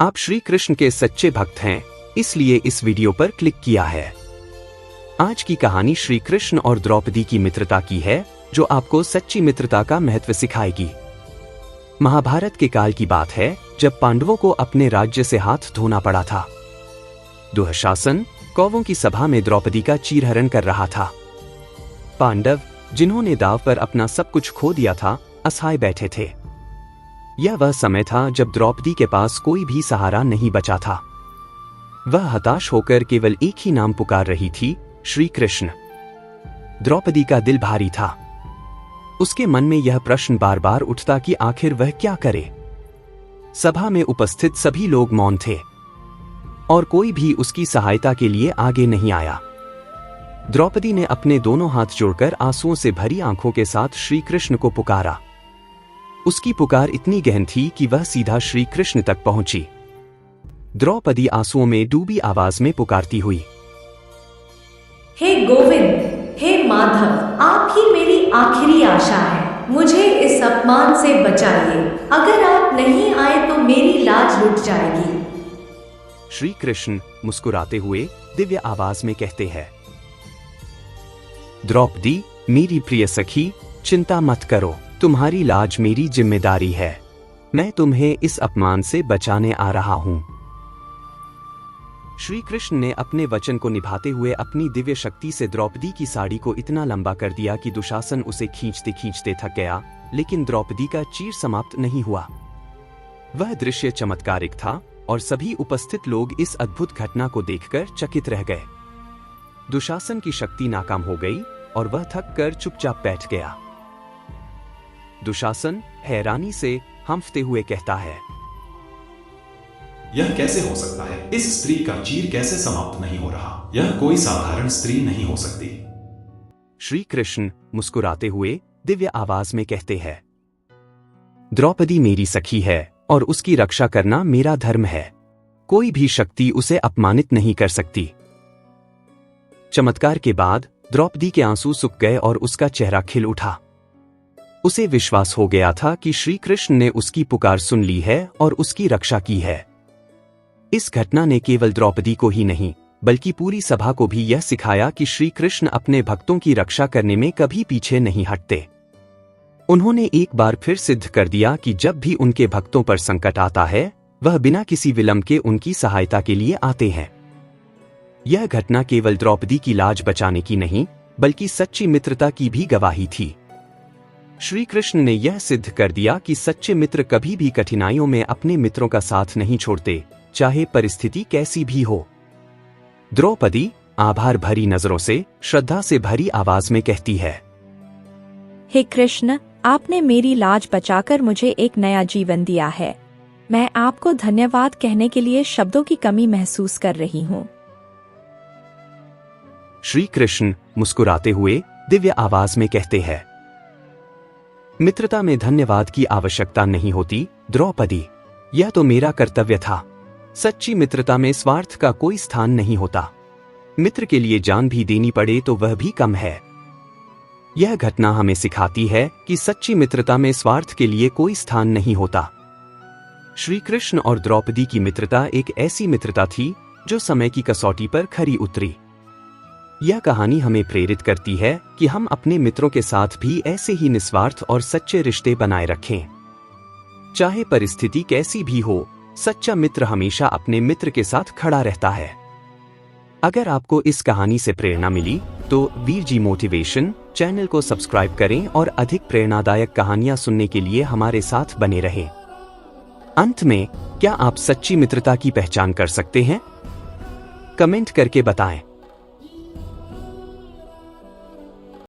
आप श्री कृष्ण के सच्चे भक्त हैं, इसलिए इस वीडियो पर क्लिक किया है। आज की कहानी श्री कृष्ण और द्रौपदी की मित्रता की है, जो आपको सच्ची मित्रता का महत्व सिखाएगी। महाभारत के काल की बात है, जब पांडवों को अपने राज्य से हाथ धोना पड़ा था। दुःशासन कौरवों की सभा में द्रौपदी का चीरहरण कर रहा था। पांडव, जिन्होंने दांव पर अपना सब कुछ खो दिया था, असहाय बैठे थे। यह वह समय था जब द्रौपदी के पास कोई भी सहारा नहीं बचा था। वह हताश होकर केवल एक ही नाम पुकार रही थी, श्री कृष्ण। द्रौपदी का दिल भारी था। उसके मन में यह प्रश्न बार बार उठता कि आखिर वह क्या करे। सभा में उपस्थित सभी लोग मौन थे और कोई भी उसकी सहायता के लिए आगे नहीं आया। द्रौपदी ने अपने दोनों हाथ जोड़कर आंसुओं से भरी आंखों के साथ श्री कृष्ण को पुकारा। उसकी पुकार इतनी गहन थी कि वह सीधा श्री कृष्ण तक पहुंची। द्रौपदी आंसुओं में डूबी आवाज में पुकारती हुई, हे गोविंद, हे माधव, आप ही मेरी आखिरी आशा है। मुझे इस अपमान से बचाइए। अगर आप नहीं आए तो मेरी लाज लुट जाएगी। श्री कृष्ण मुस्कुराते हुए दिव्य आवाज में कहते हैं, द्रौपदी, मेरी प्रिय सखी, चिंता मत करो। तुम्हारी लाज मेरी जिम्मेदारी है। मैं तुम्हें इस अपमान से बचाने आ रहा हूं। श्री कृष्ण ने अपने वचन को निभाते हुए अपनी दिव्य शक्ति से द्रौपदी की साड़ी को इतना लंबा कर दिया कि दुशासन उसे खींचते खींचते थक गया, लेकिन द्रौपदी का चीर समाप्त नहीं हुआ। वह दृश्य चमत्कारिक था और सभी उपस्थित लोग इस अद्भुत घटना को देखकर चकित रह गए। दुशासन की शक्ति नाकाम हो गई और वह थक कर चुपचाप बैठ गया। दुशासन हैरानी से हंफते हुए कहता है, यह कैसे हो सकता है? इस स्त्री का चीर कैसे समाप्त नहीं हो रहा? यह कोई साधारण स्त्री नहीं हो सकती। श्री कृष्ण मुस्कुराते हुए दिव्य आवाज में कहते हैं, द्रौपदी मेरी सखी है और उसकी रक्षा करना मेरा धर्म है। कोई भी शक्ति उसे अपमानित नहीं कर सकती। चमत्कार के बाद द्रौपदी के आंसू सूख गए और उसका चेहरा खिल उठा। उसे विश्वास हो गया था कि श्री कृष्ण ने उसकी पुकार सुन ली है और उसकी रक्षा की है। इस घटना ने केवल द्रौपदी को ही नहीं, बल्कि पूरी सभा को भी यह सिखाया कि श्री कृष्ण अपने भक्तों की रक्षा करने में कभी पीछे नहीं हटते। उन्होंने एक बार फिर सिद्ध कर दिया कि जब भी उनके भक्तों पर संकट आता है, वह बिना किसी विलंब के उनकी सहायता के लिए आते हैं। यह घटना केवल द्रौपदी की लाज बचाने की नहीं, बल्कि सच्ची मित्रता की भी गवाही थी। श्री कृष्ण ने यह सिद्ध कर दिया कि सच्चे मित्र कभी भी कठिनाइयों में अपने मित्रों का साथ नहीं छोड़ते, चाहे परिस्थिति कैसी भी हो। द्रौपदी आभार भरी नजरों से, श्रद्धा से भरी आवाज में कहती है, हे कृष्ण, आपने मेरी लाज बचाकर मुझे एक नया जीवन दिया है। मैं आपको धन्यवाद कहने के लिए शब्दों की कमी महसूस कर रही हूँ। श्री कृष्ण मुस्कुराते हुए दिव्य आवाज में कहते हैं, मित्रता में धन्यवाद की आवश्यकता नहीं होती द्रौपदी, यह तो मेरा कर्तव्य था। सच्ची मित्रता में स्वार्थ का कोई स्थान नहीं होता। मित्र के लिए जान भी देनी पड़े तो वह भी कम है। यह घटना हमें सिखाती है कि सच्ची मित्रता में स्वार्थ के लिए कोई स्थान नहीं होता। श्री कृष्ण और द्रौपदी की मित्रता एक ऐसी मित्रता थी जो समय की कसौटी पर खरी उतरी। यह कहानी हमें प्रेरित करती है कि हम अपने मित्रों के साथ भी ऐसे ही निस्वार्थ और सच्चे रिश्ते बनाए रखें। चाहे परिस्थिति कैसी भी हो, सच्चा मित्र हमेशा अपने मित्र के साथ खड़ा रहता है। अगर आपको इस कहानी से प्रेरणा मिली तो वीर जी मोटिवेशन चैनल को सब्सक्राइब करें और अधिक प्रेरणादायक कहानियां सुनने के लिए हमारे साथ बने रहें। अंत में, क्या आप सच्ची मित्रता की पहचान कर सकते हैं? कमेंट करके बताएं।